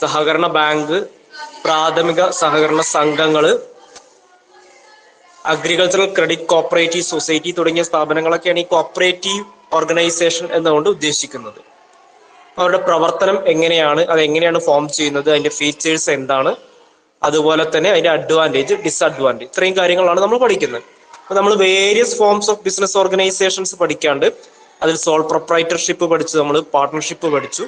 സഹകരണ ബാങ്ക്, പ്രാഥമിക സഹകരണ സംഘങ്ങൾ, അഗ്രികൾച്ചറൽ ക്രെഡിറ്റ് കോപ്പറേറ്റീവ് സൊസൈറ്റി തുടങ്ങിയ സ്ഥാപനങ്ങളൊക്കെയാണ് ഈ കോപ്പറേറ്റീവ് ഓർഗനൈസേഷൻ എന്നുകൊണ്ട് ഉദ്ദേശിക്കുന്നത്. അവരുടെ പ്രവർത്തനം എങ്ങനെയാണ്, അതെങ്ങനെയാണ് ഫോം ചെയ്യുന്നത്, അതിന്റെ ഫീച്ചേഴ്സ് എന്താണ്, അതുപോലെ തന്നെ അതിന്റെ അഡ്വാൻറ്റേജ്, ഡിസ്അഡ്വാൻറ്റേജ്, ഇത്രയും കാര്യങ്ങളാണ് നമ്മൾ പഠിക്കുന്നത്. അപ്പൊ നമ്മൾ various forms of business organisations പഠിക്കാണ്ട് അതിൽ സോൾ പ്രൊപ്രൈറ്റർഷിപ്പ് പഠിച്ചു, നമ്മൾ പാർട്ട്ണർഷിപ്പ് പഠിച്ചു.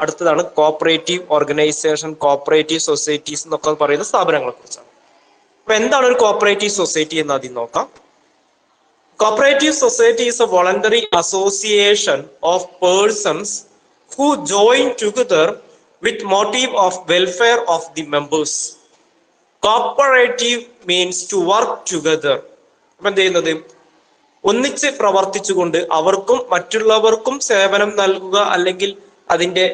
അടുത്തതാണ് കോപ്പറേറ്റീവ് ഓർഗനൈസേഷൻ, കോപ്പറേറ്റീവ് സൊസൈറ്റീസ് എന്നൊക്കെ പറയുന്ന സ്ഥാപനങ്ങളെ കുറിച്ചാണ്. അപ്പൊ എന്താണ് ഒരു കോപ്പറേറ്റീവ് സൊസൈറ്റി എന്ന് ആദ്യം നോക്കാം. Cooperative society is a voluntary association of persons who join together with motive of welfare of the members. Cooperative means to work together. അപ്പൊ എന്ത് ചെയ്യുന്നത്, ഒന്നിച്ച് പ്രവർത്തിച്ചുകൊണ്ട് അവർക്കും മറ്റുള്ളവർക്കും സേവനം നൽകുക, അല്ലെങ്കിൽ അതിന്റെ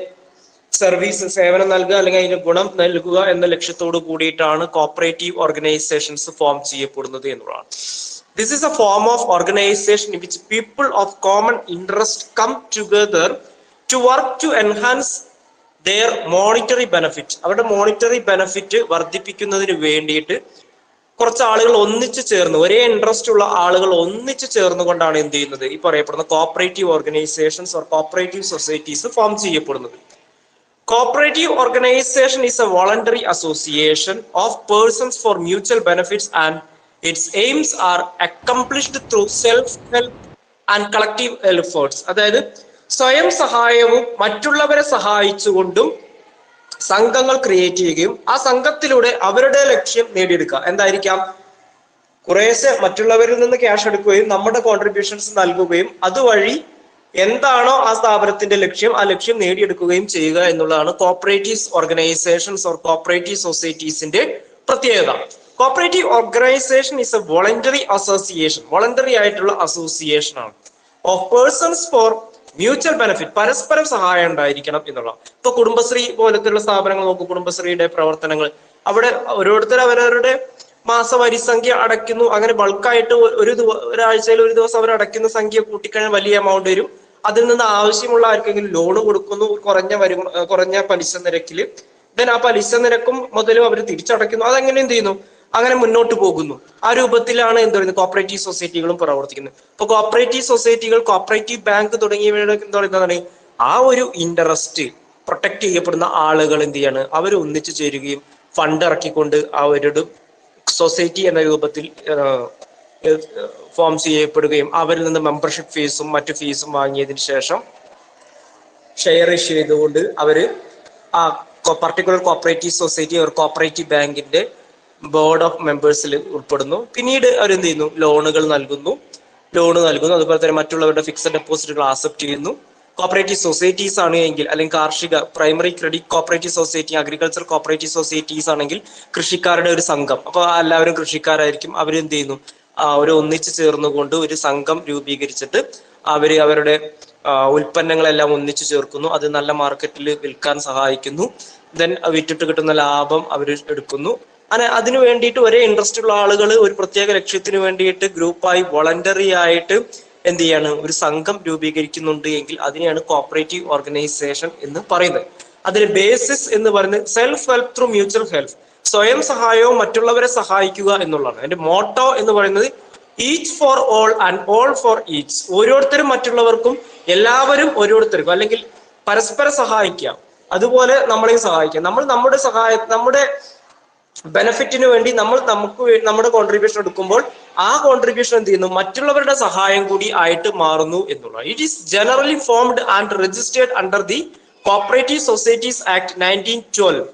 സർവീസ് സേവനം നൽകുക, അല്ലെങ്കിൽ അതിന്റെ ഗുണം നൽകുക എന്ന ലക്ഷ്യത്തോട് കൂടിയിട്ടാണ് കോപ്പറേറ്റീവ് ഓർഗനൈസേഷൻസ് ഫോം ചെയ്യപ്പെടുന്നത് എന്നുള്ളതാണ്. This is a form of organization in which people of common interest come together to work to enhance their monetary benefit. അവരുടെ മോണിറ്ററി ബെനിഫിറ്റ് വർദ്ധിപ്പിക്കുന്നതിന് വേണ്ടിയിട്ട് കുറച്ച് ആളുകൾ ഒന്നിച്ചു ചേർന്ന്, ഒരേ ഇൻട്രസ്റ്റ് ഉള്ള ആളുകൾ ഒന്നിച്ചു ചേർന്നുകൊണ്ടാണ് എന്ത് ചെയ്യുന്നത്, ഈ പറയപ്പെടുന്ന cooperative organisations or cooperative societies form ചെയ്യപ്പെടുന്നത്. Cooperative organization is a voluntary association of persons for mutual benefits and its aims are accomplished through self-help and collective efforts. അതായത് സ്വയം സഹായവും മറ്റുള്ളവരെ സഹായിച്ചുകൊണ്ടും സംഘങ്ങൾ ക്രിയേറ്റ് ചെയ്യുകയും ആ സംഘത്തിലൂടെ അവരുടെ ലക്ഷ്യം നേടിയെടുക്കുക. എന്തായിരിക്കാം, കുറേശ്ശെ മറ്റുള്ളവരിൽ നിന്ന് ക്യാഷ് എടുക്കുകയും നമ്മുടെ കോൺട്രിബ്യൂഷൻസ് നൽകുകയും അതുവഴി എന്താണോ ആ സ്ഥാപനത്തിന്റെ ലക്ഷ്യം, ആ ലക്ഷ്യം നേടിയെടുക്കുകയും ചെയ്യുക എന്നുള്ളതാണ് കോപ്പറേറ്റീവ് ഓർഗനൈസേഷൻസ് ഓർ കോപ്പറേറ്റീവ് സൊസൈറ്റീസിന്റെ പ്രത്യേകത. Cooperative organisation is a voluntary association, voluntary ആയിട്ടുള്ള അസോസിയേഷൻ ആണ്, of persons for mutual benefit, പരസ്പരം സഹായം ഉണ്ടായിരിക്കണം എന്നുള്ള. ഇപ്പൊ കുടുംബശ്രീ പോലത്തുള്ള സ്ഥാപനങ്ങൾ നോക്കും, കുടുംബശ്രീയുടെ പ്രവർത്തനങ്ങൾ, അവിടെ ഓരോരുത്തർ അവരവരുടെ മാസവരിസംഖ്യ അടയ്ക്കുന്നു. അങ്ങനെ ബൾക്കായിട്ട് ഒരാഴ്ചയിൽ ഒരു ദിവസം അവർ അടയ്ക്കുന്ന സംഖ്യ കൂട്ടിക്കഴിഞ്ഞാൽ വലിയ എമൗണ്ട് വരും. അതിൽ നിന്ന് ആവശ്യമുള്ള ആർക്കെങ്കിലും ലോണ് കൊടുക്കുന്നു കുറഞ്ഞ പലിശ നിരക്കിൽ. ദെൻ ആ പലിശ നിരക്കും മുതലും അവർ തിരിച്ചടയ്ക്കുന്നു. അതെങ്ങനെ എന്ത് ചെയ്യുന്നു, അങ്ങനെ മുന്നോട്ട് പോകുന്നു. ആ രൂപത്തിലാണ് എന്ത് പറയുന്നത്, കോപ്പറേറ്റീവ് സൊസൈറ്റികളും പ്രവർത്തിക്കുന്നത്. ഇപ്പൊ കോപ്പറേറ്റീവ് സൊസൈറ്റികൾ, കോപ്പറേറ്റീവ് ബാങ്ക് തുടങ്ങിയവയുടെ എന്താ പറയുന്നതാണ്, ആ ഒരു ഇൻട്രസ്റ്റ് പ്രൊട്ടക്ട് ചെയ്യപ്പെടുന്ന ആളുകൾ എന്ത് ചെയ്യാണ്, അവർ ഒന്നിച്ചു ചേരുകയും ഫണ്ട് ഇറക്കിക്കൊണ്ട് അവരുടെ സൊസൈറ്റി എന്ന രൂപത്തിൽ ഫോം ചെയ്യപ്പെടുകയും അവരിൽ നിന്ന് മെമ്പർഷിപ്പ് ഫീസും മറ്റു ഫീസും വാങ്ങിയതിന് ശേഷം ഷെയർ ഇഷ്യൂ ചെയ്തുകൊണ്ട് അവര് ആ പർട്ടിക്കുലർ കോപ്പറേറ്റീവ് സൊസൈറ്റി ഒരു കോപ്പറേറ്റീവ് ബാങ്കിന്റെ ബോർഡ് ഓഫ് മെമ്പേഴ്സിൽ ഉൾപ്പെടുന്നു. പിന്നീട് അവരെന്ത് ചെയ്യുന്നു, ലോണ് നൽകുന്നു. അതുപോലെ തന്നെ മറ്റുള്ളവരുടെ ഫിക്സഡ് ഡെപ്പോസിറ്റുകൾ ആക്സെപ്റ്റ് ചെയ്യുന്നു. കോപ്പറേറ്റീവ് സൊസൈറ്റീസ് ആണ് എങ്കിൽ, അല്ലെങ്കിൽ കാർഷിക primary credit cooperative society, agriculture cooperative societies ആണെങ്കിൽ കൃഷിക്കാരുടെ ഒരു സംഘം, അപ്പൊ എല്ലാവരും കൃഷിക്കാരായിരിക്കും. അവരെന്ത് ചെയ്യുന്നു, അവർ ഒന്നിച്ചു ചേർന്നുകൊണ്ട് ഒരു സംഘം രൂപീകരിച്ചിട്ട് അവരുടെ ഉൽപ്പന്നങ്ങളെല്ലാം ഒന്നിച്ചു ചേർക്കുന്നു. അത് നല്ല മാർക്കറ്റിൽ വിൽക്കാൻ സഹായിക്കുന്നു. ദെൻ വിറ്റിട്ട് കിട്ടുന്ന ലാഭം അവർ എടുക്കുന്നു. അങ്ങനെ അതിനു വേണ്ടിയിട്ട് ഒരേ ഇൻട്രസ്റ്റ് ഉള്ള ആളുകൾ ഒരു പ്രത്യേക ലക്ഷ്യത്തിന് വേണ്ടിയിട്ട് ഗ്രൂപ്പായി വോളണ്ടറി ആയിട്ട് എന്ത് ചെയ്യാണ്, ഒരു സംഘം രൂപീകരിക്കുന്നുണ്ട് എങ്കിൽ അതിനെയാണ് കോപ്പറേറ്റീവ് ഓർഗനൈസേഷൻ എന്ന് പറയുന്നത്. അതിന് ബേസിസ് എന്ന് പറയുന്നത് self help through mutual help, സ്വയം സഹായവും മറ്റുള്ളവരെ സഹായിക്കുക എന്നുള്ളതാണ്. അതിന്റെ മോട്ടോ എന്ന് പറയുന്നത് each for all and all for each, ഓരോരുത്തരും മറ്റുള്ളവർക്കും, എല്ലാവരും ഓരോരുത്തർക്കും, അല്ലെങ്കിൽ പരസ്പരം സഹായിക്കാം, അതുപോലെ നമ്മളെയും സഹായിക്കാം. നമ്മുടെ ബെനിഫിറ്റിന് വേണ്ടി നമ്മുടെ കോൺട്രിബ്യൂഷൻ എടുക്കുമ്പോൾ ആ കോൺട്രിബ്യൂഷൻ എന്ത് ചെയ്യുന്നു, മറ്റുള്ളവരുടെ സഹായം കൂടി ആയിട്ട് മാറുന്നു എന്നുള്ളത്. It is generally formed and registered under the cooperative societies act 1912.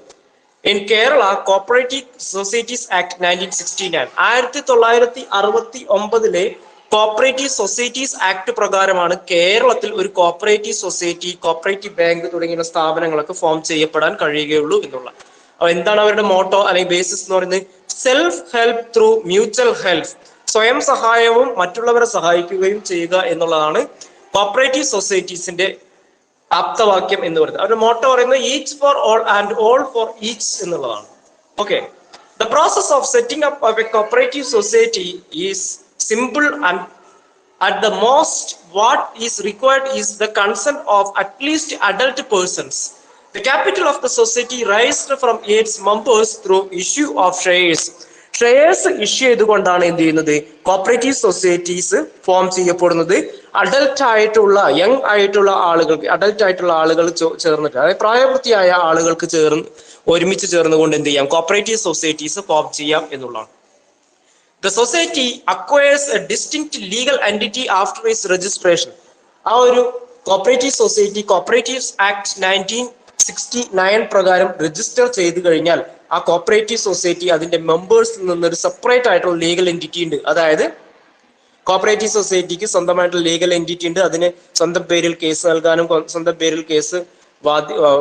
In Kerala, Cooperative Societies Act 1969, 1969 cooperative societies act പ്രകാരമാണ് കേരളത്തിൽ ഒരു കോപ്പറേറ്റീവ് സൊസൈറ്റി, കോപ്പറേറ്റീവ് ബാങ്ക് തുടങ്ങിയ സ്ഥാപനങ്ങളൊക്കെ ഫോം ചെയ്യപ്പെടാൻ കഴിയുകയുള്ളൂ എന്നുള്ള. അപ്പൊ എന്താണ് അവരുടെ മോട്ടോ അല്ലെങ്കിൽ ബേസിസ് എന്ന് പറയുന്നത്, self help through mutual help, സ്വയം സഹായവും മറ്റുള്ളവരെ സഹായിക്കുകയും ചെയ്യുക എന്നുള്ളതാണ് കോപ്പറേറ്റീവ് സൊസൈറ്റീസിന്റെ ആപ്തവാക്യം എന്ന് പറയുന്നത്. അവരുടെ മോട്ടോ പറയുന്നത് each for all and all for each എന്നുള്ളതാണ്. Okay, the process of setting up of a cooperative society is simple and at the most what is required is the consent of at least adult persons. The capital of the society raised from its members through issue of shares. Shares issue ചെയ്തുകൊണ്ടാണ് എന്ത് ചെയ്യുന്നത്, cooperative societies form ചെയ്യപ്പെടുന്നത്. Adult ആയിട്ടുള്ള young ആയിട്ടുള്ള ആളുകൾക്ക്, adult ആയിട്ടുള്ള ആളുകൾ ചേർന്നിട്ട്, അതായത് പ്രായപൂർത്തിയായ ആളുകൾക്ക് ഒരുമിച്ച് ചേർന്നുകൊണ്ട് എന്ത് ചെയ്യാം, കോപ്പറേറ്റീവ് സൊസൈറ്റീസ് ഫോം ചെയ്യാം എന്നുള്ളതാണ്. The society acquires a distinct legal entity after its registration. ആ ഒരു കോപ്പറേറ്റീവ് സൊസൈറ്റി കോപ്പറേറ്റീവ്സ് ആക്ട് 1969 പ്രകാരം രജിസ്റ്റർ ചെയ്തു കഴിഞ്ഞാൽ ആ കോപ്പറേറ്റീവ് സൊസൈറ്റി അതിന്റെ മെമ്പേഴ്സിൽ നിന്നൊരു സെപ്പറേറ്റ് ആയിട്ടുള്ള ലീഗൽ എൻറ്റിറ്റി ഉണ്ട്. അതായത് കോപ്പറേറ്റീവ് സൊസൈറ്റിക്ക് സ്വന്തമായിട്ടുള്ള ലീഗൽ എൻറ്റിറ്റി ഉണ്ട്. അതിന് സ്വന്തം പേരിൽ കേസ് നൽകാനും സ്വന്തം പേരിൽ കേസ്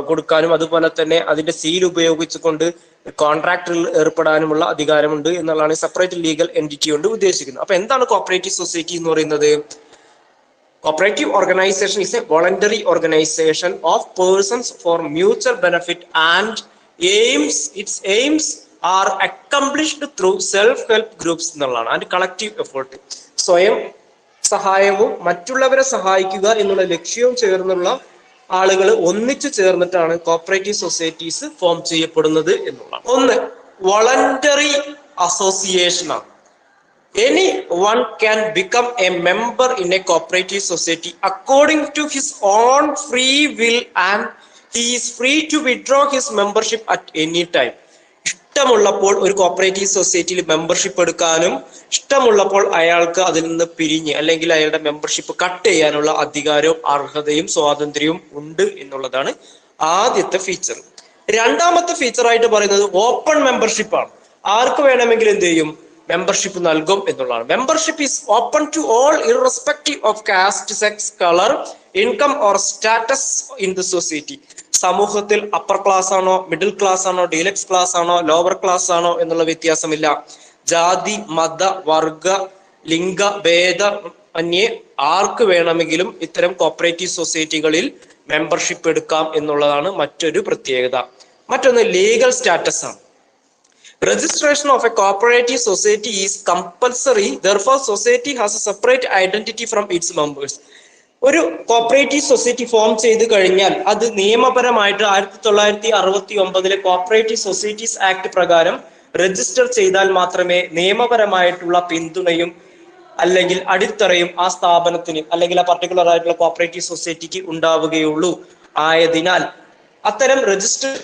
കൊടുക്കാനും അതുപോലെ തന്നെ അതിന്റെ സീൽ ഉപയോഗിച്ചുകൊണ്ട് കോൺട്രാക്റ്റിൽ ഏർപ്പെടാനുമുള്ള അധികാരമുണ്ട് എന്നുള്ളതാണ് സെപ്പറേറ്റ് ലീഗൽ എൻറ്റിറ്റി കൊണ്ട് ഉദ്ദേശിക്കുന്നത്. അപ്പൊ എന്താണ് കോപ്പറേറ്റീവ് സൊസൈറ്റി എന്ന് പറയുന്നത്? Cooperative organization is a voluntary organization of persons for mutual benefit and its aims are accomplished through self-help groups എന്നുള്ളതാണ്. ആൻഡ് കളക്റ്റീവ് എഫേർട്ട്, സ്വയം സഹായവും മറ്റുള്ളവരെ സഹായിക്കുക എന്നുള്ള ലക്ഷ്യവും ചേർന്നുള്ള ആളുകൾ ഒന്നിച്ചു ചേർന്നിട്ടാണ് കോപ്പറേറ്റീവ് സൊസൈറ്റീസ് ഫോം ചെയ്യപ്പെടുന്നത് എന്നുള്ളതാണ്. ഒന്ന്, വോളണ്ടറി അസോസിയേഷൻ ആണ്. Anyone can become a member in a cooperative society according to his own free will and he is free to withdraw his membership at any time. ഇഷ്ടമുള്ളപ്പോൾ ഒരു cooperative സൊസൈറ്റിയിൽ membership എടുക്കാനും ഇഷ്ടമുള്ളപ്പോൾ അയാൾക്ക് അതിൽ നിന്ന് പിരിഞ്ഞ് അല്ലെങ്കിൽ അയാളുടെ മെമ്പർഷിപ്പ് കട്ട് ചെയ്യാനുള്ള അധികാരവും അർഹതയും സ്വാതന്ത്ര്യവും ഉണ്ട് എന്നുള്ളതാണ് ആദ്യത്തെ ഫീച്ചർ. രണ്ടാമത്തെ ഫീച്ചർ ആയിട്ട് പറയുന്നത് ഓപ്പൺ മെമ്പർഷിപ്പ് ആണ്. ആർക്ക് വേണമെങ്കിലും എന്ത് ചെയ്യും, മെമ്പർഷിപ്പ് നൽകും എന്നുള്ളതാണ്. Membership is open to all irrespective of caste, sex, colour, income or status in the society. സമൂഹത്തിൽ അപ്പർ ക്ലാസ് ആണോ, മിഡിൽ ക്ലാസ് ആണോ, ഡീലക്സ് ക്ലാസ് ആണോ, ലോവർ ക്ലാസ് ആണോ എന്നുള്ള വ്യത്യാസമില്ല. ജാതി, മത, വർഗ, ലിംഗ ഭേദമന്യേ ആർക്ക് വേണമെങ്കിലും ഇത്തരം കോപ്പറേറ്റീവ് സൊസൈറ്റികളിൽ മെമ്പർഷിപ്പ് എടുക്കാം എന്നുള്ളതാണ് മറ്റൊരു പ്രത്യേകത. മറ്റൊന്ന് ലീഗൽ സ്റ്റാറ്റസ് ആണ്. Registration of a cooperative society is compulsory. Therefore, society has a separate identity from its members. ഒരു കോപ്പറേറ്റീവ് സൊസൈറ്റി ഫോം ചെയ്ത് കഴിഞ്ഞാൽ അത് നിയമപരമായിട്ട് 1969 കോപ്പറേറ്റീവ് സൊസൈറ്റീസ് ആക്ട് പ്രകാരം രജിസ്റ്റർ ചെയ്താൽ മാത്രമേ നിയമപരമായിട്ടുള്ള പിന്തുണയും അല്ലെങ്കിൽ അടിത്തറയും ആ സ്ഥാപനത്തിന് അല്ലെങ്കിൽ ആ പർട്ടിക്കുലർ ആയിട്ടുള്ള കോപ്പറേറ്റീവ് സൊസൈറ്റിക്ക് ഉണ്ടാവുകയുള്ളൂ. ആയതിനാൽ അത്തരം രജിസ്റ്റർ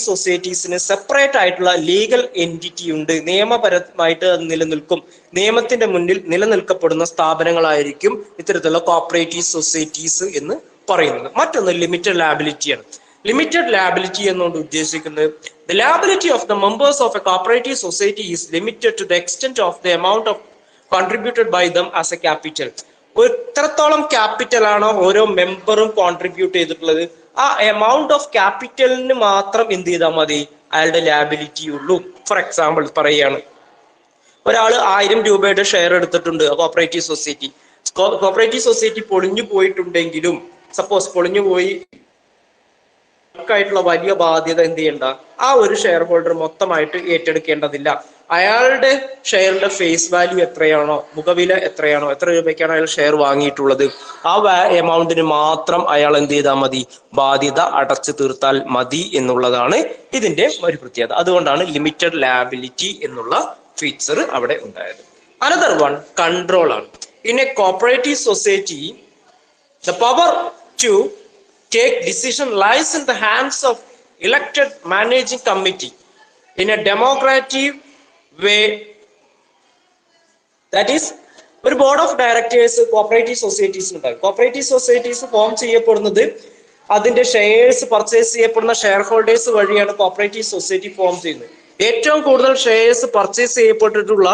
സൊസൈറ്റീസിന് സെപ്പറേറ്റ് ആയിട്ടുള്ള ലീഗൽ എൻറ്റിറ്റി ഉണ്ട്. നിയമപരമായിട്ട് അത് നിലനിൽക്കും. നിയമത്തിന്റെ മുന്നിൽ നിലനിൽക്കപ്പെടുന്ന സ്ഥാപനങ്ങളായിരിക്കും ഇത്തരത്തിലുള്ള കോപ്പറേറ്റീവ് സൊസൈറ്റീസ് എന്ന് പറയുന്നത്. മറ്റൊന്ന് ലിമിറ്റഡ് ലാബിലിറ്റിയാണ്. ലിമിറ്റഡ് ലാബിലിറ്റി എന്നുകൊണ്ട് ഉദ്ദേശിക്കുന്നത് the liability of the members of a cooperative society is limited to the extent of the amount of contributed by them as a capital. എത്രത്തോളം ക്യാപിറ്റൽ ആണോ ഓരോ മെമ്പറും കോൺട്രിബ്യൂട്ട് ചെയ്തിട്ടുള്ളത് ആ എമൗണ്ട് ഓഫ് ക്യാപിറ്റലിന് മാത്രം എന്ത് ചെയ്താൽ മതി, അയാളുടെ ലാബിലിറ്റി ഉള്ളൂ. ഫോർ എക്സാമ്പിൾ പറയുകയാണ്, ഒരാൾ 1000 രൂപയുടെ ഷെയർ എടുത്തിട്ടുണ്ട് കോപ്പറേറ്റീവ് സൊസൈറ്റി. കോപ്പറേറ്റീവ് സൊസൈറ്റി പൊളിഞ്ഞു പോയിട്ടുണ്ടെങ്കിലും, സപ്പോസ് പൊളിഞ്ഞു പോയി ആയിട്ടുള്ള വലിയ ബാധ്യത എന്ത് ചെയ്യണ്ട, ആ ഒരു ഷെയർ ഹോൾഡർ മൊത്തമായിട്ട് ഏറ്റെടുക്കേണ്ടതില്ല. അയാളുടെ ഷെയറിന്റെ ഫേസ് വാല്യൂ എത്രയാണോ, മുഖവില എത്രയാണോ, എത്ര രൂപയ്ക്കാണോ അയാൾ ഷെയർ വാങ്ങിയിട്ടുള്ളത്, ആ എമൗണ്ടിന് മാത്രം അയാൾ എന്ത് ചെയ്താൽ മതി, ബാധ്യത അടച്ചു തീർത്താൽ മതി എന്നുള്ളതാണ് ഇതിന്റെ ഒരു പ്രത്യേകത. അതുകൊണ്ടാണ് ലിമിറ്റഡ് ലാബിലിറ്റി എന്നുള്ള ഫീച്ചർ അവിടെ ഉണ്ടായത്. അനദർ വൺ കൺട്രോൾ ആണ്. In a cooperative society the power to take decision lies in the hands of elected managing committee in a democratic way. That is, ഒരു board of directors cooperative societies ഉണ്ടാകും. Cooperative societies form ചെയ്യപ്പെടുന്നത് അതിന്റെ shares purchase ചെയ്യപ്പെടുന്ന share holders വഴിയാണ് cooperative society form ചെയ്യുന്നത്. ഏറ്റവും കൂടുതൽ shares purchase ചെയ്യപ്പെട്ടിട്ടുള്ള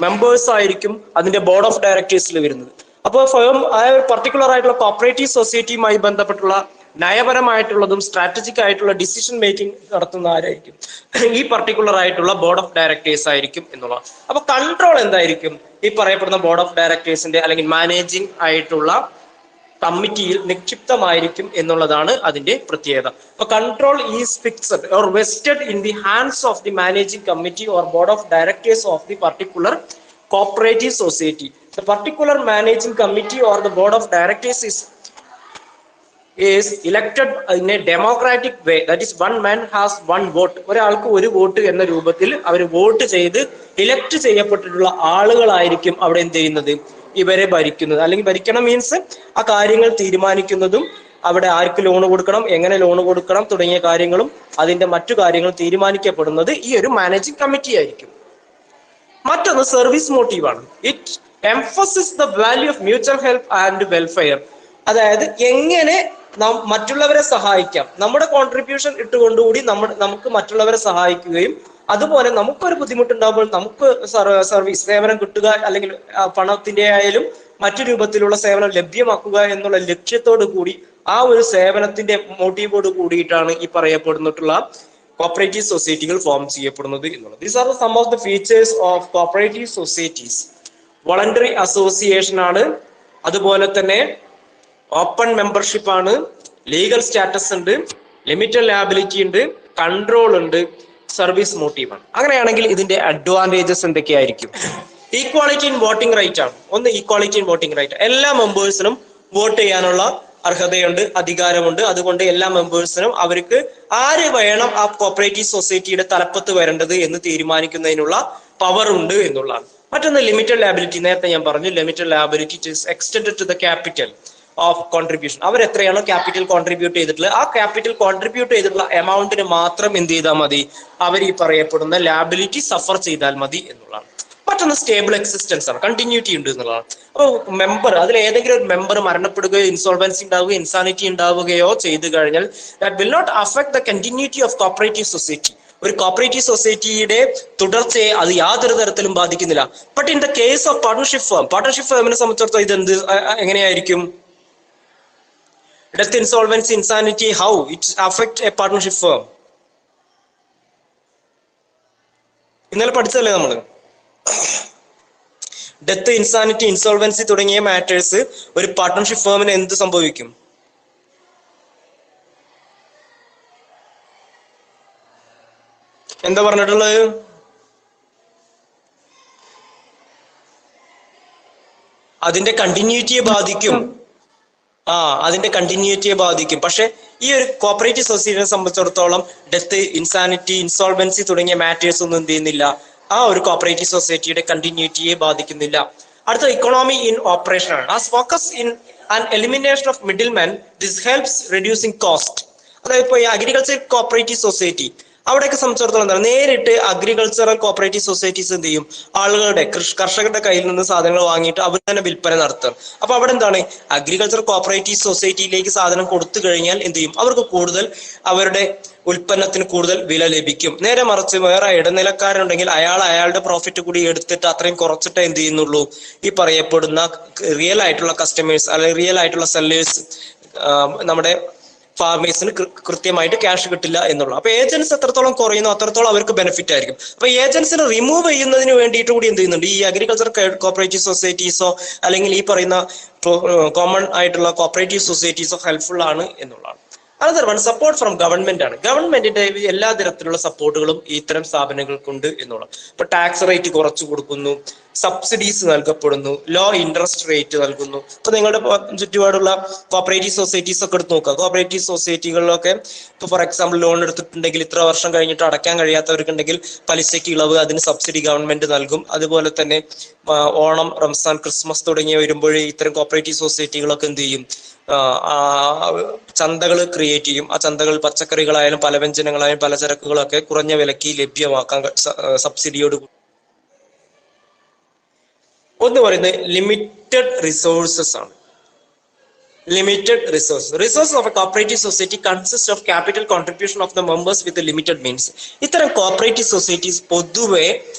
members ആയിരിക്കും അതിന്റെ ബോർഡ് ഓഫ് ഡയറക്ടേഴ്സിൽ വരുന്നത്. അപ്പോൾ ഫേം ആ പർട്ടിക്കുലർ ആയിട്ടുള്ള കോപ്പറേറ്റീവ് സൊസൈറ്റിയുമായി ബന്ധപ്പെട്ടുള്ള നയപരമായിട്ടുള്ളതും സ്ട്രാറ്റജിക് ആയിട്ടുള്ള ഡിസിഷൻ മേക്കിംഗ് നടത്തുന്ന ആരായിരിക്കും, ഈ പർട്ടിക്കുലർ ആയിട്ടുള്ള ബോർഡ് ഓഫ് ഡയറക്ടേഴ്സ് ആയിരിക്കും എന്നുള്ളത്. അപ്പൊ കൺട്രോൾ എന്തായിരിക്കും, ഈ പറയപ്പെടുന്ന ബോർഡ് ഓഫ് ഡയറക്ടേഴ്സിന്റെ അല്ലെങ്കിൽ മാനേജിംഗ് ആയിട്ടുള്ള കമ്മിറ്റിയിൽ നിക്ഷിപ്തമായിരിക്കും എന്നുള്ളതാണ് അതിന്റെ പ്രത്യേകത. അപ്പൊ control is fixed or vested in the hands of the managing committee or board of directors of the particular cooperative society. The particular managing committee or the board of directors is is elected in a democratic way. That is, one man has one vote. ഒരാൾക്ക് ഒരു vote എന്ന രൂപത്തിൽ അവർ vote ചെയ്ത് elect ചെയ്യപ്പെട്ടിട്ടുള്ള ആളുകളായിരിക്കും അവിടെ എന്ത് ചെയ്യുന്നത്, ഇവരെ ഭരിക്കുന്നത്. അല്ലെങ്കിൽ ഭരിക്കണം മീൻസ് ആ കാര്യങ്ങൾ തീരുമാനിക്കുന്നതും അവിടെ ആർക്ക് ലോൺ കൊടുക്കണം, എങ്ങനെ ലോൺ കൊടുക്കണം തുടങ്ങിയ കാര്യങ്ങളും അതിന്റെ മറ്റു കാര്യങ്ങൾ തീരുമാനിക്കപ്പെടുന്നത് ഈ ഒരു മാനേജിംഗ് കമ്മിറ്റി ആയിരിക്കും. മറ്റൊന്ന് സർവീസ് മോട്ടീവാണ്. It emphasis the value of mutual help and welfare. അതായത് എങ്ങനെ മറ്റുള്ളവരെ സഹായിക്കാം, നമ്മുടെ കോൺട്രിബ്യൂഷൻ ഇട്ടുകൊണ്ടുകൂടി നമുക്ക് മറ്റുള്ളവരെ സഹായിക്കുകയും അതുപോലെ നമുക്കൊരു ബുദ്ധിമുട്ടുണ്ടാകുമ്പോൾ നമുക്ക് സർവീസ് സേവനം കിട്ടുക അല്ലെങ്കിൽ പണത്തിന്റെ ആയാലും മറ്റു രൂപത്തിലുള്ള സേവനം ലഭ്യമാക്കുക എന്നുള്ള ലക്ഷ്യത്തോടു കൂടി ആ ഒരു സേവനത്തിന്റെ മോട്ടീവോട് കൂടിയിട്ടാണ് ഈ പറയപ്പെടുന്നിട്ടുള്ള കോപ്പറേറ്റീവ് സൊസൈറ്റികൾ ഫോം ചെയ്യപ്പെടുന്നത് എന്നുള്ളത്. These are some of the features of cooperative societies. Voluntary association ആണ്, അതുപോലെ തന്നെ ഓപ്പൺ മെമ്പർഷിപ്പ് ആണ്, ലീഗൽ സ്റ്റാറ്റസ് ഉണ്ട്, ലിമിറ്റഡ് ലയബിലിറ്റി ഉണ്ട്, കൺട്രോൾ ഉണ്ട്, സർവീസ് മോട്ടീവ് ആണ്. അങ്ങനെയാണെങ്കിൽ ഇതിന്റെ അഡ്വാൻറ്റേജസ് എന്തൊക്കെയായിരിക്കും? ഈക്വാളിറ്റി ഇൻ വോട്ടിംഗ് റൈറ്റ് ആണ്. ഒന്ന്, ഈക്വാളിറ്റി ഇൻ വോട്ടിംഗ് റൈറ്റ്. എല്ലാ മെമ്പേഴ്സിനും വോട്ട് ചെയ്യാനുള്ള അർഹതയുണ്ട്, അധികാരമുണ്ട്. അതുകൊണ്ട് എല്ലാ മെമ്പേഴ്സിനും അവർക്ക് ആര് വേണം ആ കോപ്പറേറ്റീവ് സൊസൈറ്റിയുടെ തലപ്പത്ത് വരേണ്ടത് എന്ന് തീരുമാനിക്കുന്നതിനുള്ള പവർ ഉണ്ട് എന്നുള്ളതാണ്. മറ്റൊന്ന് ലിമിറ്റഡ് ലയബിലിറ്റി. നേരത്തെ ഞാൻ പറഞ്ഞു, limited liability is extended to the capital of contribution. അവർ എത്രയാണോ ക്യാപിറ്റൽ കോൺട്രിബ്യൂട്ട് ചെയ്തിട്ടുള്ളത് ആ ക്യാപിറ്റൽ കോൺട്രിബ്യൂട്ട് ചെയ്തിട്ടുള്ള എമൗണ്ടിന് മാത്രം എന്ത് ചെയ്താൽ മതി, അവർ ഈ പറയപ്പെടുന്ന ലയബിലിറ്റി സഫർ ചെയ്താൽ മതി എന്നുള്ളതാണ്. മറ്റൊന്ന് സ്റ്റേബിൾ എക്സിസ്റ്റൻസ് ആണ്, കണ്ടിന്യൂറ്റി ഉണ്ട് എന്നുള്ളതാണ്. അപ്പോൾ മെമ്പർ, അതിൽ ഏതെങ്കിലും ഒരു മെമ്പർ മരണപ്പെടുകയോ ഇൻസോൾവൻസി ഉണ്ടാവുകയോ ഇൻസാനിറ്റി ഉണ്ടാവുകയോ ചെയ്തു കഴിഞ്ഞാൽ that will not affect the continuity of cooperative society. ഒരു കോപ്പറേറ്റീവ് സൊസൈറ്റിയുടെ തുടർച്ചയെ അത് യാതൊരു തരത്തിലും ബാധിക്കുന്നില്ല. But in the case of partnership ഫേമിനെ സംബന്ധിച്ചിടത്തോളം ഇതെന്ത് എങ്ങനെയായിരിക്കും? Death, insolvency, insanity, how it affect a partnership firm? ഇന്നലെ പഠിച്ചല്ലേ നമ്മള്? ഡെത്ത്, ഇൻസാനിറ്റി, ഇൻസോൾവൻസി തുടങ്ങിയ മാറ്റേഴ്സ് ഒരു പാർട്ണർഷിപ്പ് ഫേമിന് എന്ത് സംഭവിക്കും? എന്താ പറഞ്ഞിട്ടുള്ളത്? അതിന്റെ കണ്ടിന്യൂറ്റിയെ ബാധിക്കും. അതിന്റെ കണ്ടിന്യൂറ്റിയെ ബാധിക്കും. പക്ഷെ ഈ ഒരു കോപ്പറേറ്റീവ് സൊസൈറ്റിയെ സംബന്ധിച്ചിടത്തോളം ഡെത്ത്, ഇൻസാനിറ്റി, ഇൻസോൾവൻസി തുടങ്ങിയ മാറ്റേഴ്സ് ഒന്നും എന്ത് ചെയ്യുന്നില്ല, ആ ഒരു കോപ്പറേറ്റീവ് സൊസൈറ്റിയുടെ കണ്ടിന്യൂറ്റിയെ ബാധിക്കുന്നില്ല. അടുത്ത ഇക്കോണമി ഇൻ ഓപ്പറേഷൻ ആണ്. As focus in an elimination of middle man, this helps reducing cost. അതായത് ഇപ്പോൾ ഈ അഗ്രികൾച്ചർ കോപ്പറേറ്റീവ് സൊസൈറ്റി അവിടെയൊക്കെ സംബന്ധിച്ചിടത്തോളം എന്താണ്, നേരിട്ട് അഗ്രികൾച്ചറൽ കോപ്പറേറ്റീവ് സൊസൈറ്റീസ് എന്ത് ചെയ്യും, ആളുകളുടെ കർഷകരുടെ കയ്യിൽ നിന്ന് സാധനങ്ങൾ വാങ്ങിയിട്ട് അവർ തന്നെ വിൽപ്പന നടത്തും. അപ്പൊ അവിടെ എന്താണ്, അഗ്രികൾച്ചർ കോപ്പറേറ്റീവ് സൊസൈറ്റിയിലേക്ക് സാധനം കൊടുത്തു കഴിഞ്ഞാൽ എന്ത് ചെയ്യും, അവർക്ക് കൂടുതൽ അവരുടെ ഉൽപ്പന്നത്തിന് കൂടുതൽ വില ലഭിക്കും. നേരെ മറിച്ച് വേറെ ഇടനിലക്കാരുണ്ടെങ്കിൽ അയാളുടെ പ്രോഫിറ്റ് കൂടി എടുത്തിട്ട് അത്രയും കുറച്ചിട്ട് എന്ത് ചെയ്യുന്നുള്ളൂ, ഈ പറയപ്പെടുന്ന റിയൽ ആയിട്ടുള്ള കസ്റ്റമേഴ്സ് അല്ലെങ്കിൽ റിയൽ ആയിട്ടുള്ള സെല്ലേഴ്സ് നമ്മുടെ ഫാർമേഴ്സിന് കൃത്യമായിട്ട് ക്യാഷ് കിട്ടില്ല എന്നുള്ളൂ. അപ്പൊ ഏജൻസ് എത്രത്തോളം കുറയുന്നു അത്രത്തോളം അവർക്ക് ബെനിഫിറ്റ് ആയിരിക്കും. അപ്പൊ ഏജൻസിനെ റിമൂവ് ചെയ്യുന്നതിന് വേണ്ടിയിട്ട് കൂടി എന്ത് ചെയ്യുന്നുണ്ട്, ഈ അഗ്രികൾച്ചർ കോപ്പറേറ്റീവ് സൊസൈറ്റീസോ അല്ലെങ്കിൽ ഈ പറയുന്ന കോമൺ ആയിട്ടുള്ള കോപ്പറേറ്റീവ് സൊസൈറ്റീസോ ഹെൽപ്ഫുൾ ആണ് എന്നുള്ളതാണ്. Another one, support from government ആണ്. ഗവൺമെന്റിന്റെ എല്ലാ തരത്തിലുള്ള സപ്പോർട്ടുകളും ഇത്തരം സ്ഥാപനങ്ങൾക്കുണ്ട് എന്നുള്ളത്. ഇപ്പൊ ടാക്സ് റേറ്റ് കുറച്ചു കൊടുക്കുന്നു, സബ്സിഡീസ് നൽകപ്പെടുന്നു, ലോ ഇൻട്രസ്റ്റ് റേറ്റ് നൽകുന്നു. ഇപ്പൊ നിങ്ങളുടെ ചുറ്റുപാടുള്ള കോപ്പറേറ്റീവ് സൊസൈറ്റീസ് ഒക്കെ എടുത്ത് നോക്കുക. കോപ്പറേറ്റീവ് സൊസൈറ്റികളിലൊക്കെ ഇപ്പൊ ഫോർ എക്സാമ്പിൾ ലോൺ എടുത്തിട്ടുണ്ടെങ്കിൽ ഇത്ര വർഷം കഴിഞ്ഞിട്ട് അടയ്ക്കാൻ കഴിയാത്തവർക്കുണ്ടെങ്കിൽ പലിശയ്ക്ക് ഇളവ്, അതിന് സബ്സിഡി ഗവൺമെന്റ് നൽകും. അതുപോലെ തന്നെ ഓണം, റംസാൻ, ക്രിസ്മസ് തുടങ്ങിയ വരുമ്പോൾ ഇത്തരം കോപ്പറേറ്റീവ് സൊസൈറ്റികളൊക്കെ എന്ത് ചെയ്യും, ചന്തകൾ ക്രിയേറ്റ് ചെയ്യും. ആ ചന്തകൾ പച്ചക്കറികളായാലും പലവ്യഞ്ജനങ്ങളായാലും പലചരക്കുകളൊക്കെ കുറഞ്ഞ വിലക്ക് ലഭ്യമാക്കാൻ സബ്സിഡിയോട്. ഒന്ന് പറയുന്നത് ലിമിറ്റഡ് റിസോഴ്സസ് ആണ്. Limited resources of a cooperative society consist of capital contribution of the members with limited means. ഇത്തരം കോപ്പറേറ്റീവ് സൊസൈറ്റീസ് പൊതുവെ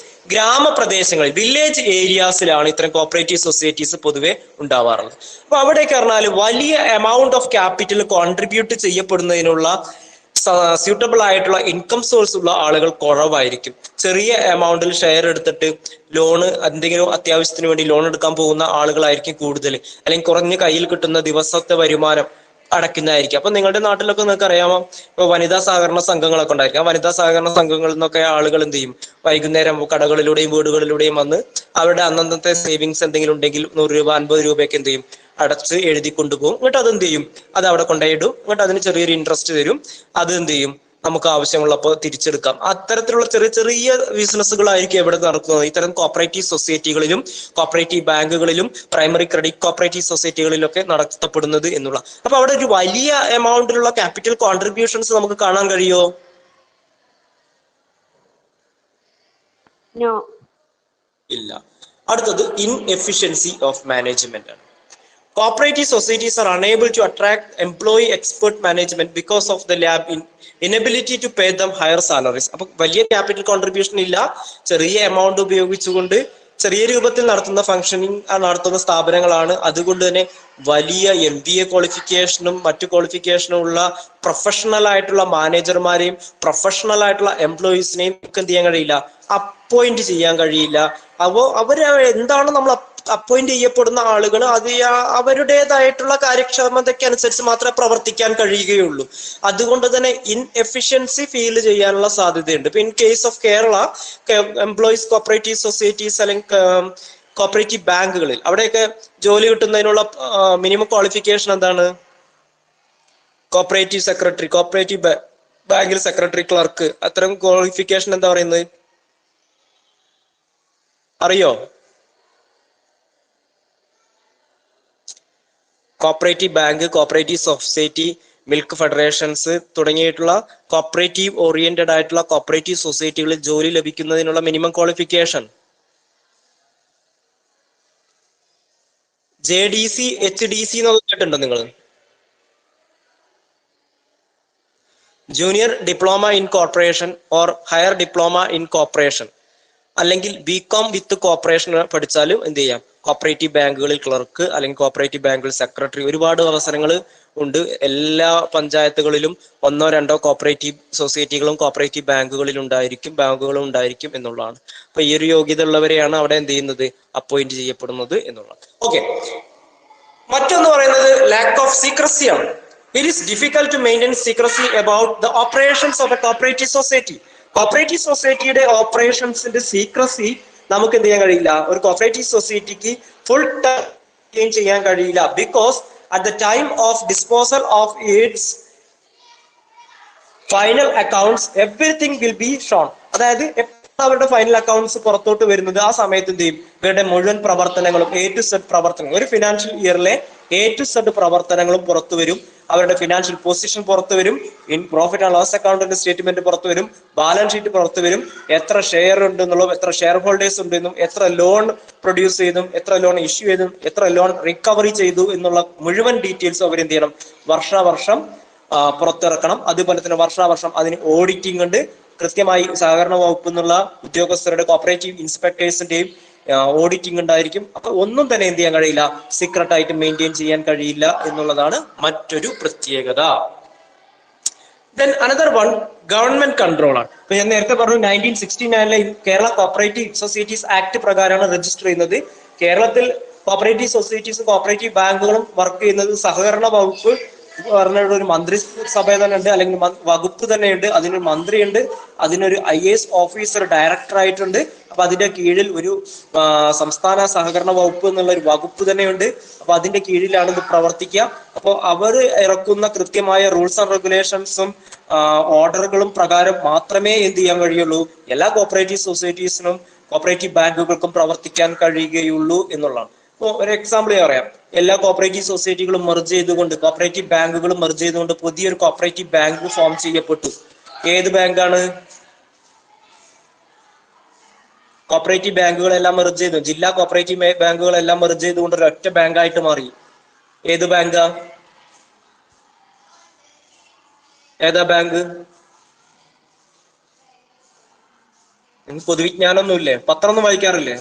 ഗ്രാമപ്രദേശങ്ങളിൽ, വില്ലേജ് ഏരിയാസിലാണ് ഇത്തരം കോപ്പറേറ്റീവ് സൊസൈറ്റീസ് പൊതുവെ ഉണ്ടാവാറുള്ളത്. അപ്പൊ അവിടേക്ക് പറഞ്ഞാൽ വലിയ എമൗണ്ട് ഓഫ് ക്യാപിറ്റൽ കോൺട്രിബ്യൂട്ട് ചെയ്യപ്പെടുന്നതിനുള്ള സ്യൂട്ടബിൾ ആയിട്ടുള്ള ഇൻകം സോഴ്സ് ഉള്ള ആളുകൾ കുറവായിരിക്കും. ചെറിയ എമൗണ്ടിൽ ഷെയർ എടുത്തിട്ട് ലോണ് എന്തെങ്കിലും അത്യാവശ്യത്തിന് വേണ്ടി ലോൺ എടുക്കാൻ പോകുന്ന ആളുകളായിരിക്കും കൂടുതൽ, അല്ലെങ്കിൽ കുറഞ്ഞ കയ്യിൽ കിട്ടുന്ന ദിവസത്തെ വരുമാനം അടയ്ക്കുന്നതായിരിക്കും. അപ്പൊ നിങ്ങളുടെ നാട്ടിലൊക്കെ നിങ്ങൾക്ക് അറിയാമോ, ഇപ്പൊ വനിതാ സഹകരണ സംഘങ്ങളൊക്കെ ഉണ്ടായിരിക്കും. ആ വനിതാ സഹകരണ സംഘങ്ങളിൽ നിന്നൊക്കെ ആളുകൾ എന്ത് ചെയ്യും, വൈകുന്നേരം കടകളിലൂടെയും വീടുകളിലൂടെയും വന്ന് അവരുടെ അന്നന്നത്തെ സേവിങ്സ് എന്തെങ്കിലും ഉണ്ടെങ്കിൽ 100 രൂപ 50 രൂപയൊക്കെ എന്ത് ചെയ്യും അടച്ച് എഴുതി കൊണ്ടുപോകും. എന്നിട്ട് അത് എന്ത് ചെയ്യും, അത് അവിടെ കൊണ്ടുപോയിടും. എന്നിട്ട് അതിന് ചെറിയൊരു ഇൻട്രസ്റ്റ് തരും. അത് എന്ത് ചെയ്യും, നമുക്ക് ആവശ്യമുള്ളപ്പോൾ തിരിച്ചെടുക്കാം. അത്തരത്തിലുള്ള ചെറിയ ചെറിയ ബിസിനസ്സുകളായിരിക്കും എവിടെ നടക്കുന്നത്, ഇത്തരം കോപ്പറേറ്റീവ് സൊസൈറ്റികളിലും കോപ്പറേറ്റീവ് ബാങ്കുകളിലും പ്രൈമറി ക്രെഡിറ്റ് കോപ്പറേറ്റീവ് സൊസൈറ്റികളിലൊക്കെ നടത്തപ്പെടുന്നത് എന്നുള്ള. അപ്പൊ അവിടെ ഒരു വലിയ എമൗണ്ടിലുള്ള ക്യാപിറ്റൽ കോൺട്രിബ്യൂഷൻസ് നമുക്ക് കാണാൻ കഴിയുമോ? ഇല്ല. അടുത്തത് ഇൻഎഫിഷ്യൻസി ഓഫ് മാനേജ്മെന്റ് ആണ്. Cooperative societies are unable to attract employee expert management because of the inability to pay them higher salaries. അപ്പൊ വലിയ ക്യാപിറ്റൽ കോൺട്രിബ്യൂഷൻ ഇല്ല, ചെറിയ എമൗണ്ട് ഉപയോഗിച്ചുകൊണ്ട് ചെറിയ രൂപത്തിൽ നടത്തുന്ന ഫംഗ്ഷനിങ് നടത്തുന്ന സ്ഥാപനങ്ങളാണ്. അതുകൊണ്ട് തന്നെ വലിയ MBA ക്വാളിഫിക്കേഷനും മറ്റു ക്വാളിഫിക്കേഷനും ഉള്ള പ്രൊഫഷണൽ ആയിട്ടുള്ള മാനേജർമാരെയും പ്രൊഫഷണൽ ആയിട്ടുള്ള എംപ്ലോയീസിനെയും ഒക്കെ എന്ത് ചെയ്യാൻ കഴിയില്ല, അപ്പോയിന്റ് ചെയ്യാൻ കഴിയില്ല. അപ്പോ അവര് എന്താണ് നമ്മൾ അപ്പോയിന്റ് ചെയ്യപ്പെടുന്ന ആളുകൾ അത് അവരുടേതായിട്ടുള്ള കാര്യക്ഷമതയ്ക്ക് അനുസരിച്ച് മാത്രമേ പ്രവർത്തിക്കാൻ കഴിയുകയുള്ളൂ. അതുകൊണ്ട് തന്നെ ഇൻഎഫിഷ്യൻസി ഫീൽ ചെയ്യാനുള്ള സാധ്യതയുണ്ട്. ഇപ്പൊ in case of Kerala employees cooperative societies അല്ലെങ്കിൽ കോപ്പറേറ്റീവ് ബാങ്കുകളിൽ അവിടെയൊക്കെ ജോലി കിട്ടുന്നതിനുള്ള മിനിമം ക്വാളിഫിക്കേഷൻ എന്താണ്? കോപ്പറേറ്റീവ് സെക്രട്ടറി, കോപ്പറേറ്റീവ് ബാങ്കിൽ സെക്രട്ടറി, ക്ലർക്ക്, അത്തരം ക്വാളിഫിക്കേഷൻ എന്താ പറയുന്നത് അറിയോ? Cooperative bank, cooperative society, milk federations തുടങ്ങിയിട്ടുള്ള കോപ്പറേറ്റീവ് ഓറിയന്റഡ് ആയിട്ടുള്ള കോപ്പറേറ്റീവ് സൊസൈറ്റികളിൽ ജോലി ലഭിക്കുന്നതിനുള്ള മിനിമം ക്വാളിഫിക്കേഷൻ JDC, HDC എന്നൊക്കെ കേട്ടിട്ടുണ്ടോ നിങ്ങൾ? Junior diploma in corporation or higher diploma in corporation, അല്ലെങ്കിൽ BCom വിത്ത് കോർപ്പറേഷൻ പഠിച്ചാലും എന്ത് ചെയ്യാം, കോപ്പറേറ്റീവ് ബാങ്കുകളിൽ ക്ലർക്ക് അല്ലെങ്കിൽ കോപ്പറേറ്റീവ് ബാങ്കുകളിൽ സെക്രട്ടറി. ഒരുപാട് അവസരങ്ങൾ ഉണ്ട്. എല്ലാ പഞ്ചായത്തുകളിലും 1-2 കോപ്പറേറ്റീവ് സൊസൈറ്റികളും കോപ്പറേറ്റീവ് ബാങ്കുകളും ഉണ്ടായിരിക്കും എന്നുള്ളതാണ്. അപ്പൊ ഈ ഒരു യോഗ്യത ഉള്ളവരെയാണ് അവിടെ എന്ത് ചെയ്യുന്നത്, അപ്പോയിന്റ് ചെയ്യപ്പെടുന്നത് എന്നുള്ളത്. ഓക്കെ, മറ്റൊന്ന് പറയുന്നത് ലാക്ക് ഓഫ് സീക്രസി ആണ്. It is difficult to maintain secrecy about the operations of a cooperative society. Cooperative സൊസൈറ്റിയുടെ ഓപ്പറേഷൻസിന്റെ സീക്രസി നമുക്ക് എന്ത് ചെയ്യാൻ കഴിയില്ല, ഒരു കോപ്പറേറ്റീവ് സൊസൈറ്റിക്ക് ഫുൾ ടൈം ചെയ്യാൻ കഴിയില്ല. Because at the time of disposal of its final accounts everything will be shown. അതായത് അവരുടെ ഫൈനൽ അക്കൗണ്ട്സ് പുറത്തോട്ട് വരുന്നത് ആ സമയത്ത് എന്ത് ചെയ്യും, ഇവരുടെ മുഴുവൻ പ്രവർത്തനങ്ങളും A to Z പ്രവർത്തനങ്ങൾ, ഒരു ഫിനാൻഷ്യൽ ഇയറിലെ A to Z പ്രവർത്തനങ്ങളും പുറത്തു വരും. അവരുടെ ഫിനാൻഷ്യൽ പൊസിഷൻ പുറത്തു വരും, ഇൻ പ്രോഫിറ്റ് ആൻഡ് ലോസ് അക്കൗണ്ടിന്റെ സ്റ്റേറ്റ്മെന്റ് പുറത്തു വരും, ബാലൻസ് ഷീറ്റ് പുറത്തു വരും, എത്ര ഷെയർ ഉണ്ടെന്നുള്ളതും എത്ര ഷെയർ ഹോൾഡേഴ്സ് ഉണ്ടെന്നും എത്ര ലോൺ പ്രൊഡ്യൂസ് ചെയ്തും എത്ര ലോൺ ഇഷ്യൂ ചെയ്തും എത്ര ലോൺ റിക്കവറി ചെയ്തു എന്നുള്ള മുഴുവൻ ഡീറ്റെയിൽസും അവർ എന്ത് ചെയ്യണം, വർഷാവർഷം പുറത്തിറക്കണം. അതുപോലെ തന്നെ വർഷാവർഷം അതിന് ഓഡിറ്റിംഗ് ഉണ്ട്. കൃത്യമായി സഹകരണ വകുപ്പ് എന്നുള്ള ഉദ്യോഗസ്ഥരുടെ കോപ്പറേറ്റീവ് ഇൻസ്പെക്ടേഴ്സിന്റെയും ഓഡിറ്റിംഗ് ഉണ്ടായിരിക്കും. അപ്പൊ ഒന്നും തന്നെ എന്ത് ചെയ്യാൻ കഴിയില്ല, സീക്രട്ട് ആയിട്ട് മെയിൻറ്റെയിൻ ചെയ്യാൻ കഴിയില്ല എന്നുള്ളതാണ് മറ്റൊരു പ്രത്യേകത. Then another one government control ആണ്. ഇപ്പൊ ഞാൻ നേരത്തെ പറഞ്ഞു 1969 കേരള കോപ്പറേറ്റീവ് സൊസൈറ്റീസ് ആക്ട് പ്രകാരമാണ് രജിസ്റ്റർ ചെയ്യുന്നത്. കേരളത്തിൽ കോപ്പറേറ്റീവ് സൊസൈറ്റീസും കോപ്പറേറ്റീവ് ബാങ്കുകളും വർക്ക് ചെയ്യുന്നത് സഹകരണ വകുപ്പ് പറഞ്ഞ ഒരു മന്ത്രിസഭ തന്നെ ഉണ്ട്, അല്ലെങ്കിൽ വകുപ്പ് തന്നെയുണ്ട്. അതിനൊരു മന്ത്രിയുണ്ട്, അതിനൊരു IAS ഓഫീസർ ഡയറക്ടർ ആയിട്ടുണ്ട്. അപ്പൊ അതിന്റെ കീഴിൽ ഒരു സംസ്ഥാന സഹകരണ വകുപ്പ് എന്നുള്ള ഒരു വകുപ്പ് തന്നെയുണ്ട്. അപ്പൊ അതിന്റെ കീഴിലാണ് ഇത് പ്രവർത്തിക്കുക. അപ്പോൾ അവർ ഇറക്കുന്ന കൃത്യമായ റൂൾസ് ആൻഡ് റെഗുലേഷൻസും ഓർഡറുകളും പ്രകാരം മാത്രമേ എന്ത് ചെയ്യാൻ കഴിയുള്ളൂ, എല്ലാ കോപ്പറേറ്റീവ് സൊസൈറ്റീസിനും കോപ്പറേറ്റീവ് ബാങ്കുകൾക്കും പ്രവർത്തിക്കാൻ കഴിയുകയുള്ളൂ എന്നുള്ളതാണ്. ഇപ്പോൾ ഒരു എക്സാമ്പിൾ ഞാൻ പറയാം. എല്ലാ കോപ്പറേറ്റീവ് സൊസൈറ്റികളും മെർജ് ചെയ്തുകൊണ്ട്, കോപ്പറേറ്റീവ് ബാങ്കുകളും മെർജ് ചെയ്തുകൊണ്ട് പുതിയൊരു കോപ്പറേറ്റീവ് ബാങ്ക് ഫോം ചെയ്യപ്പെട്ടു. ഏത് ബാങ്കാണ്? കോപ്പറേറ്റീവ് ബാങ്കുകളെല്ലാം മെർജ് ചെയ്തു, ജില്ലാ കോപ്പറേറ്റീവ് ബാങ്കുകളെല്ലാം മെർജ് ചെയ്തുകൊണ്ട് ഒരു ഒറ്റ ബാങ്കായിട്ട് മാറി. ഏത് ബാങ്കാ? ഏതാ ബാങ്ക്? പൊതുവിജ്ഞാനൊന്നുമില്ലേ? പത്രം ഒന്നും വായിക്കാറില്ലേ?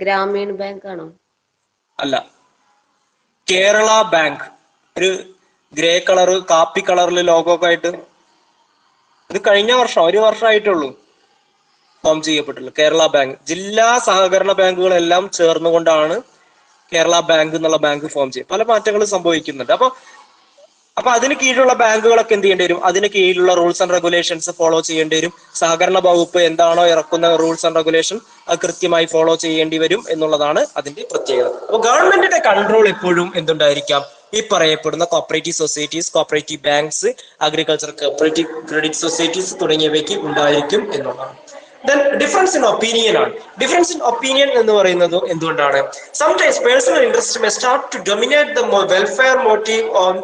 ഗ്രാമീൺ ബാങ്ക് ആണോ? അല്ല, കേരള ബാങ്ക്. ഒരു ഗ്രേ കളറ് കാപ്പി കളറിൽ ലോഗോ ഒക്കെ ആയിട്ട്. ഇത് കഴിഞ്ഞ വർഷം, ഒരു വർഷമായിട്ടുള്ളൂ ഫോം ചെയ്യപ്പെട്ടുള്ളൂ. കേരള ബാങ്ക് ജില്ലാ സഹകരണ ബാങ്കുകളെല്ലാം ചേർന്നുകൊണ്ടാണ് കേരള ബാങ്ക് എന്നുള്ള ബാങ്ക് ഫോം ചെയ്യും. പല മാറ്റങ്ങളും സംഭവിക്കുന്നുണ്ട്. അപ്പൊ അപ്പൊ അതിന് കീഴിലുള്ള ബാങ്കുകളൊക്കെ എന്ത് ചെയ്യേണ്ടി വരും? അതിന് കീഴിലുള്ള റൂൾസ് ആൻഡ് റെഗുലേഷൻസ് ഫോളോ ചെയ്യേണ്ടി വരും. സഹകരണ വകുപ്പ് എന്താണോ ഇറക്കുന്ന റൂൾസ് ആൻഡ് റെഗുലേഷൻ അത് കൃത്യമായി ഫോളോ ചെയ്യേണ്ടി വരും എന്നുള്ളതാണ് അതിന്റെ പ്രത്യേകത. അപ്പൊ ഗവൺമെന്റിന്റെ കൺട്രോൾ എപ്പോഴും എന്തുണ്ടായിരിക്കാം? ഈ പറയപ്പെടുന്ന cooperative societies, cooperative banks, agriculture cooperative credit societies തുടങ്ങിയവയ്ക്ക് ഉണ്ടായിരിക്കും എന്നുള്ളതാണ്. Then difference in opinion ആണ്. ഡിഫറൻസ് ഇൻ ഒപ്പീനിയൻ എന്ന് പറയുന്നത് എന്തുകൊണ്ടാണ്? Sometimes personal interest may start to dominate the welfare motive on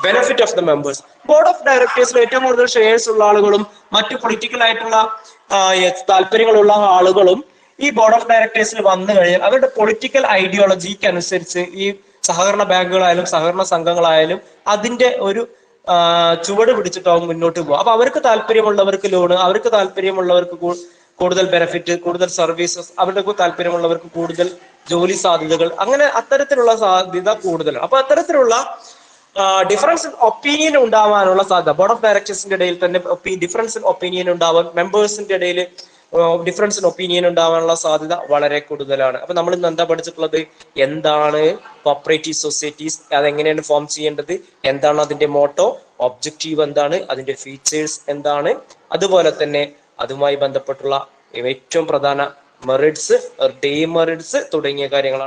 benefit of the members. Board of ഡയറക്ടേഴ്സിൽ ഏറ്റവും കൂടുതൽ ഷെയർസ് ഉള്ള ആളുകളും മറ്റു പൊളിറ്റിക്കൽ ആയിട്ടുള്ള താല്പര്യങ്ങളുള്ള ആളുകളും ഈ ബോർഡ് ഓഫ് ഡയറക്ടേഴ്സിൽ വന്നു കഴിഞ്ഞാൽ അവരുടെ പൊളിറ്റിക്കൽ ഐഡിയോളജിക്ക് അനുസരിച്ച് ഈ സഹകരണ ബാങ്കുകളായാലും സഹകരണ സംഘങ്ങളായാലും അതിന്റെ ഒരു ചുവട് പിടിച്ചിട്ടാവും മുന്നോട്ട് പോകുക. അപ്പൊ അവർക്ക് താല്പര്യമുള്ളവർക്ക് ലോണ്, അവർക്ക് താല്പര്യമുള്ളവർക്ക് കൂടുതൽ ബെനിഫിറ്റ്, കൂടുതൽ സർവീസസ്, അവർക്ക് താല്പര്യമുള്ളവർക്ക് കൂടുതൽ ജോലി സാധ്യതകൾ, അങ്ങനെ അത്തരത്തിലുള്ള സാധ്യത കൂടുതലാണ്. അപ്പൊ അത്തരത്തിലുള്ള ഡിഫറൻസ് ഇൻ ഒപ്പീനിയൻ ഉണ്ടാവാനുള്ള സാധ്യത ബോർഡ് ഓഫ് ഡയറക്ടേഴ്സിന്റെ ഇടയിൽ തന്നെ ഡിഫറൻസ് ഇൻ ഒപ്പീനിയൻ ഉണ്ടാവാൻ, മെമ്പേഴ്സിന്റെ ഇടയിൽ ഡിഫറൻസ് ഇൻ ഒപ്പീനിയൻ ഉണ്ടാവാനുള്ള സാധ്യത വളരെ കൂടുതലാണ്. അപ്പൊ നമ്മൾ ഇന്ന് എന്താ പഠിച്ചിട്ടുള്ളത്? എന്താണ് കോപ്പറേറ്റീവ് സൊസൈറ്റീസ്, അതെങ്ങനെയാണ് ഫോം ചെയ്യേണ്ടത്, എന്താണ് അതിന്റെ മോട്ടോ, ഒബ്ജക്റ്റീവ് എന്താണ്, അതിന്റെ ഫീച്ചേഴ്സ് എന്താണ്, അതുപോലെ തന്നെ അതുമായി ബന്ധപ്പെട്ടുള്ള ഏറ്റവും പ്രധാന മെറിറ്റ്സ്, ഡീമെറിറ്റ്സ് തുടങ്ങിയ കാര്യങ്ങളാണ്.